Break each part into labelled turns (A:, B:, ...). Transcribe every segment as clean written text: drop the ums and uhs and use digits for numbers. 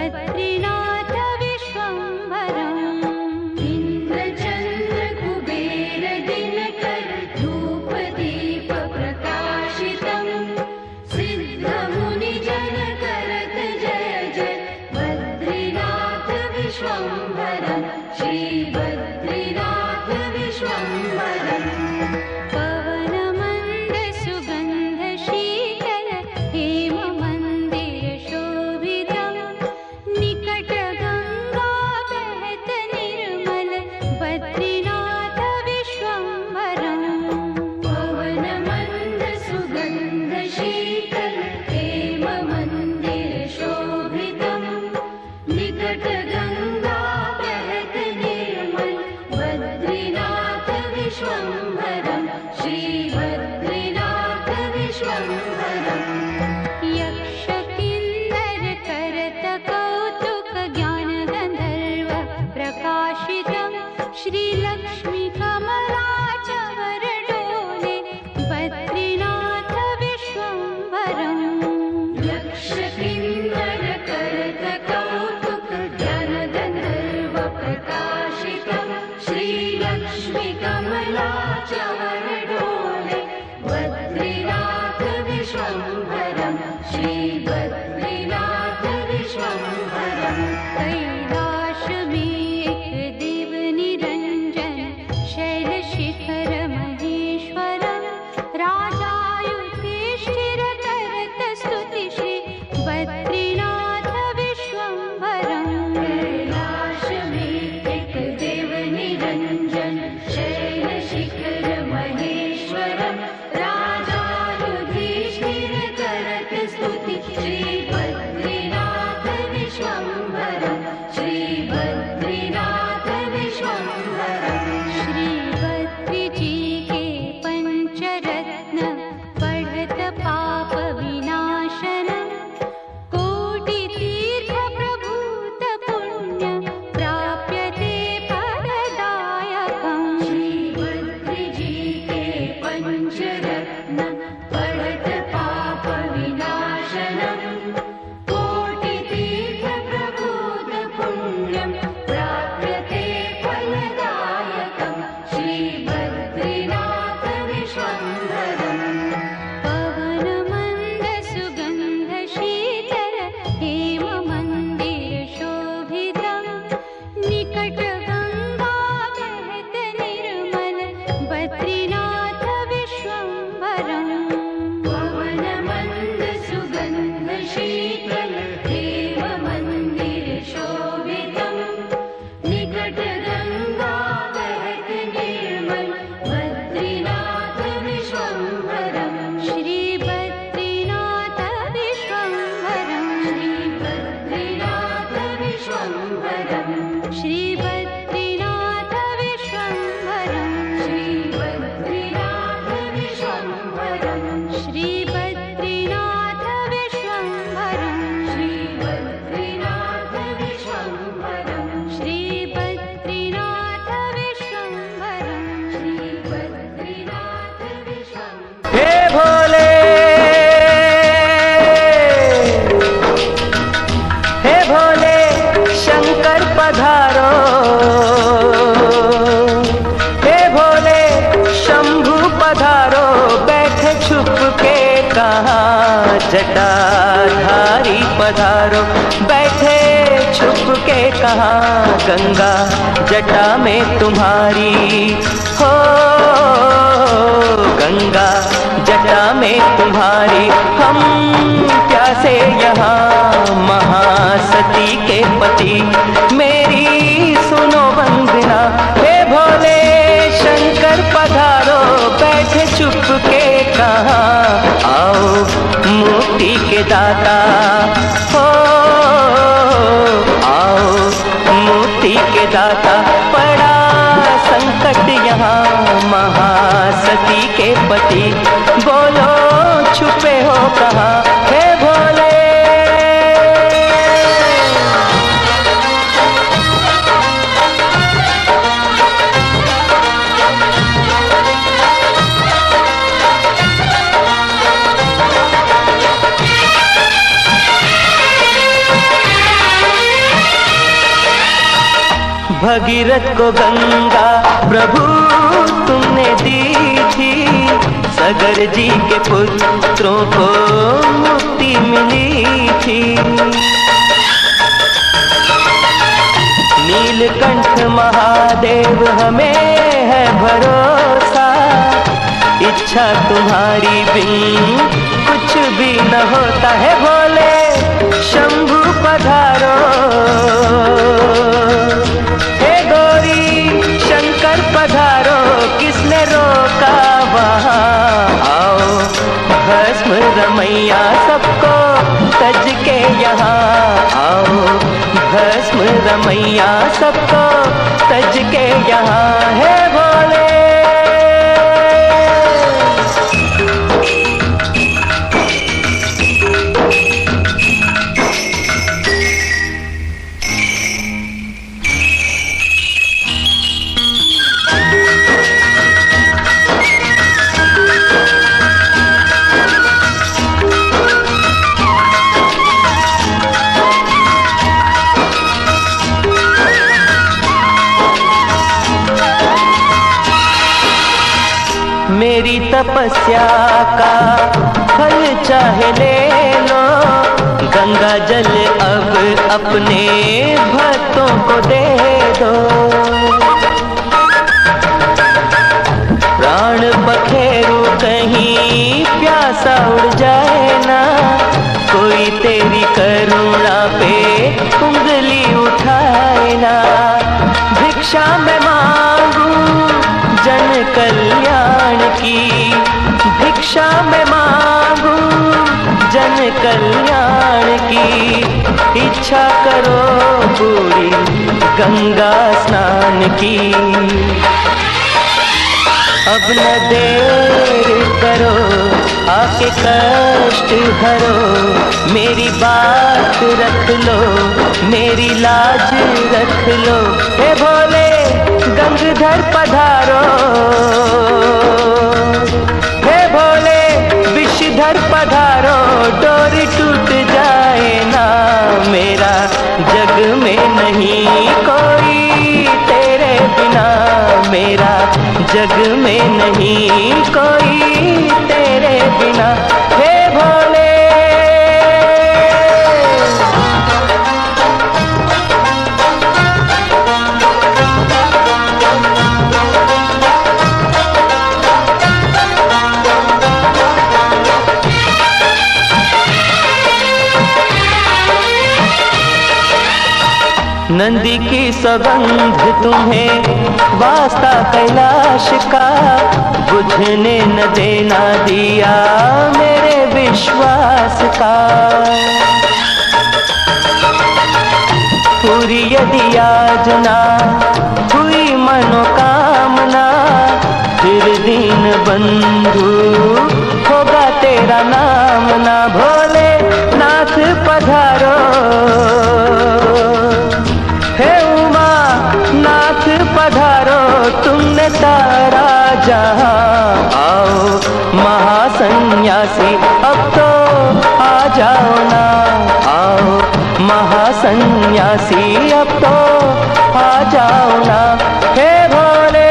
A: बद्रीनाथ विश्वम्भरम् इन्द्रचन्द्र कुबेर दिनकर धूप दीप प्रकाशितम् सिद्धमुनि जन करत जय जय बद्रीनाथ विश्वम्भरम् श्री बद्रीनाथ विश्वम्भरम् पवनमन्द सुगन्ध शीतल हेम मंदिर शोभितम् निकट गंगा बहत निर्मल बद्रीनाथ विश्वम्भरम् पवनमन्द सुगन्ध शीतल हेम मंदिर शोभितम् निकट गंगा बहत निर्मल बद्रीनाथ विश्वम्भरम् श्री बद्रीनाथ विश्वम्भरम् यक्ष किन्नर करत कौतुक ज्ञान गन्धर्व प्रकाशितम् श्री लक्ष्मी कमला चवर डोले बद्रीनाथ विश्वम्भरम् यक्ष किन्नर करत कौतुक ज्ञान गन्धर्व प्रकाशितम् श्री लक्ष्मी कमला चवर डोले बद्रीनाथ विश्वम्भरम् श्री बद्रीनाथ विश्वम्भरम् कैलाश में एक देव निरंजन शैल शिखर महेश्वरम् राजा युधिष्ठिर करत स्तुति श्री बद्रीनाथ विश्वम्भरम् कैलाश में एक देव निरंजन शैल शिखर महेश्वरम् राजा युधिष्ठिर करत स्तुति श्री बद्रीनाथ विश्वम्भरम् श्री बद्रीनाथ विश्वम्भरम् श्री बद्री जी के पंचरत्न पढ़त पाप विनाशनम् कोटि तीर्थ प्रभूत पुण्य प्राप्यते फलदायकम् श्री बद्री जी के पंचरत्न पढ़त पाप विनाशनम् कोटि तीर्थ प्रभूत पुण्यं प्राप्यते फलदायकम् श्री बद्रीनाथ विश्वम्भरम् पवनमन्द सुगन्ध शीतल हेम मंदिर शोभितम् निकट गंगा बहत निर्मल बद्रीनाथ विश्वम्भरम् पवनमन्द सुगन्ध शीतल हेम मंदिर शोभितम् निकट गंगा बहत निर्मल बद्रीनाथ विश्वम्भरम् श्री बद्रीनाथ विश्वम्भरम् श्री बद्रीनाथ विश्वम्भरम् श्री बद्रीनाथ विश्वम्भरम् श्री बद्रीनाथ विश्वम्भरम् श्री बद्रीनाथ विश्वम्भरम् श्री बद्रीनाथ विश्वम्भरम् श्री बद्रीनाथ विश्वम्भरम् श्री बद्रीनाथ विश्वम्भरम्
B: हे भोले हे भोले शंकर पधारो हे भोले शंभु पधारो बैठे छुप के कहाँ जटाधारी पधारो बैठे छुप के कहाँ गंगा जटा में तुम्हारी हो गंगा जटा में तुम्हारी हम प्यासे यहाँ महासती के पति मेरी सुनो वंदना हे भोले शंकर पधारो बैठे चुप के कहाँ आओ मुक्ति के दाता हो आओ मुक्ति के दाता पड़ा संकट यहाँ महासती के पति बोलो छुपे हो कहाँ हे भोले भगीरथ को गंगा प्रभु तुमने दी थी, सगर जी के पुत्रों को मुक्ति मिली थी। नीलकंठ महादेव हमें है भरोसा, इच्छा तुम्हारी बिन कुछ भी न होता है। भोले शंभु पधारो, हे गौरी शंकर पधारो, किसने रोका वहाँ आओ। भस्म रमैया सबको तज के यहाँ आओ, भस्म रमैया सबको तज के यहाँ है भोले। मेरी तपस्या का फल चाहे ले लो, गंगा जल अब अपने भक्तों को दे दो। प्राण पखेरु कहीं प्यासा उड़ जाए ना, कोई तेरी करुणा पे उंगली उठाए ना। भिक्षा मैं मांगू जन कल्याण की, भिक्षा मैं मांगू जन कल्याण की। इच्छा करो पूरी गंगा स्नान की, अब न देर करो आके कष्ट हरो। मेरी बात रख लो, मेरी लाज रख लो। हे भोले गंगधर पधारो, हे भोले विषधर पधारो। डोरी टूट जाए ना मेरा, जग में नहीं कोई तेरे बिना मेरा, जग में नहीं कोई तेरे बिना। हे भोले नंदी की सौगंध तुम्हें वास्ता कैलाश का, बुझने न देना दिया मेरे विश्वास का। पूरी यदि याचना हुई मनोकामना, फिर दीन बंधु होगा तेरा नाम ना। भोले नाथ पधारो, हे उमा नाथ पधारो। तुमने तारा जहाँ आओ, महासन्यासी अब तो आ जाओ ना। आओ महासन्यासी अब तो आ जाओ ना। हे भोले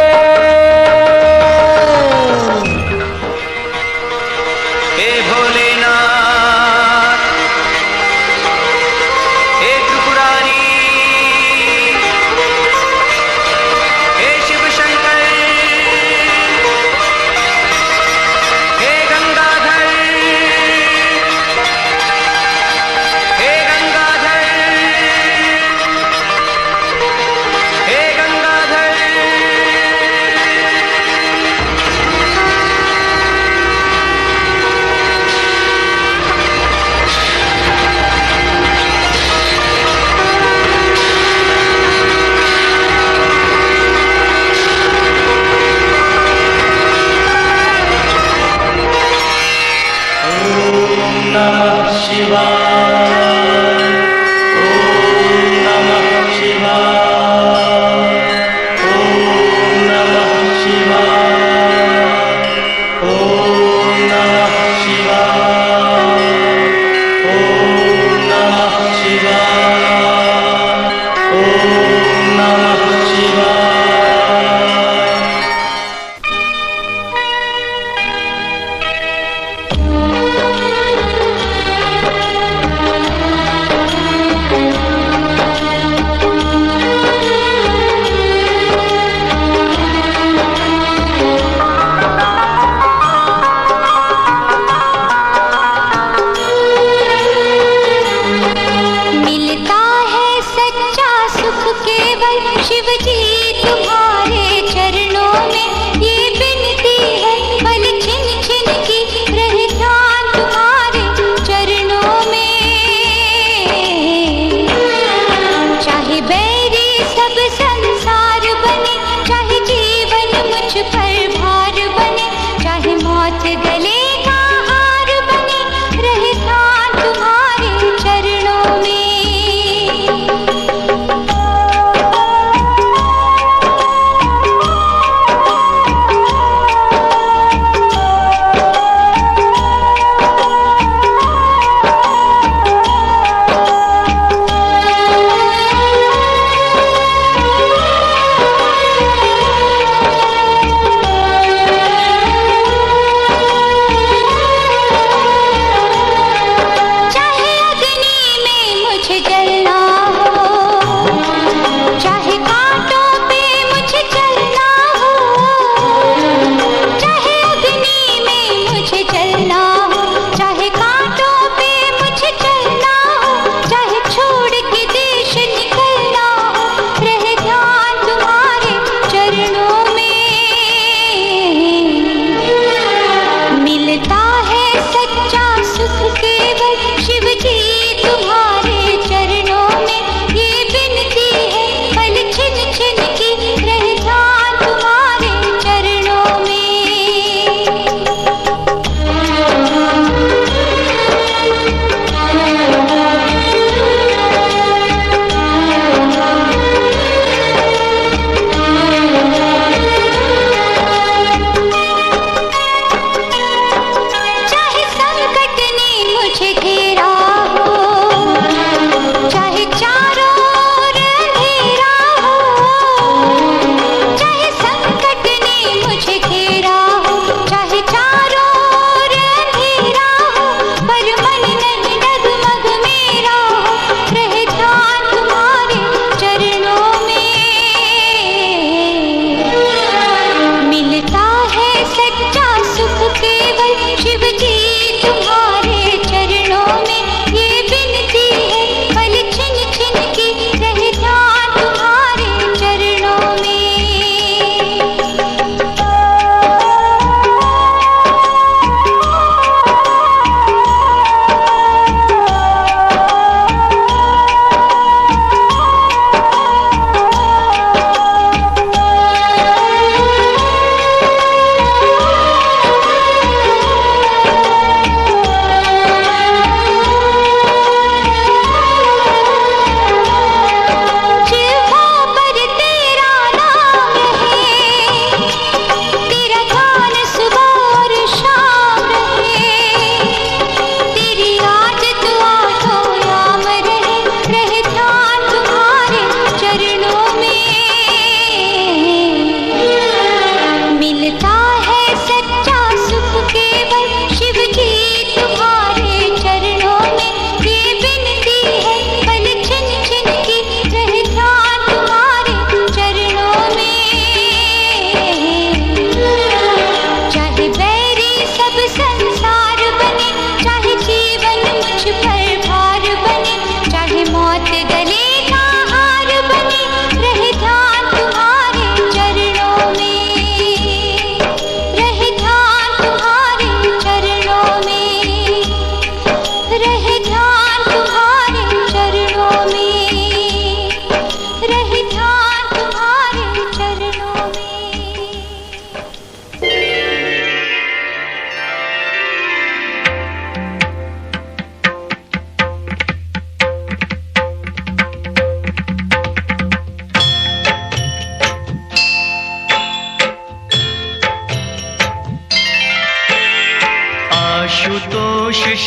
B: हे भोलेनाथ, हे त्रिपुरारी, हे शिव शंकर, हे गंगाधर, हे गंगाधर,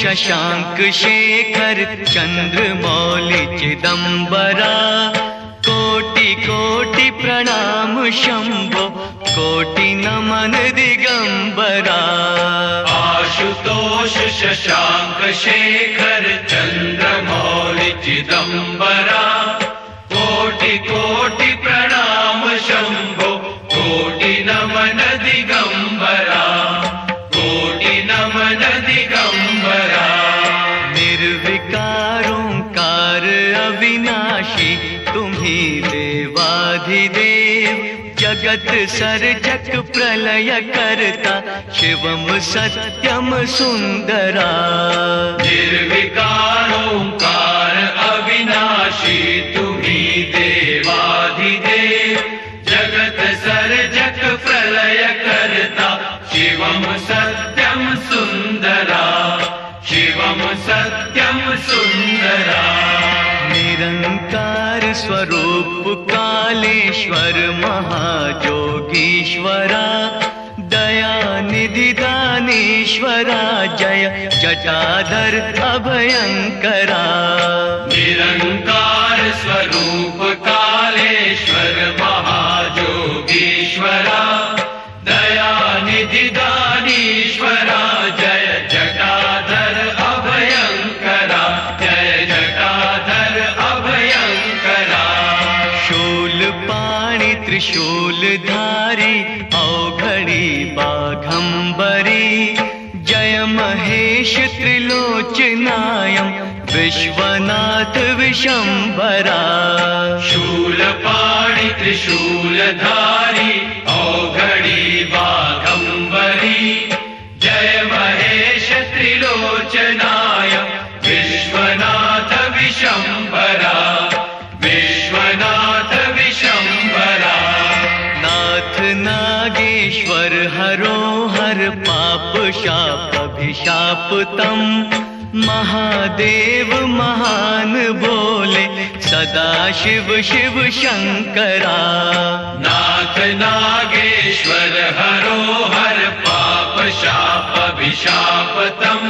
C: शशांक शेखर चंद्रमौलि चिदंबरा कोटि कोटि प्रणाम शंभो कोटि नमन दिगंबरा।
D: आशुतोष शशांक शेखर चंद्रमौलि चिदंबरा कोटि कोटि प्रणाम शंभो कोटि नमन दिगंबरा कोटि नमन दिगंबरा।
C: निर्विकारोंकार अविनाशी तुम्ही देवाधिदेव जगत सर्जक प्रलय करता शिवम सत्यम सुंदरा।
D: निर्विकारोंकार अविनाशी तुम्ही देवाधिदेव जगत सर्जक प्रलय करता शिवम सत्यम सुंदरा शिवम सत्यम सुंदरा।
C: निरंकार स्वरूप कालेश्वर महाजोगीश्वरा दया निधि दानेश्वरा जय जटाधर अभयंकरा।
D: निरंकार स्वरूप कालेश्वर महाजोगीश्वरा दया निधि दानीश्वरा जय जटाधर अभयंकरा जय जटाधर अभयंकरा।
C: शूल पाणि त्रिशूलधारी औघड़ी बाघंबरी जय महेश त्रिलोचनायं विश्वनाथ विशंबरा।
D: शूलपाणि त्रिशूलधारी औघड़ी बाघंबरी जय महेश त्रिलोचनाय विश्वनाथ विशंबरा विश्वनाथ विशंबरा।
C: नाथ नागेश्वर हरो हर पाप शाप अभिशापतम महादेव महान बोले सदा शिव शिव शंकरा।
D: नाथ नागेश्वर हरो हर पाप शाप अभिशापतम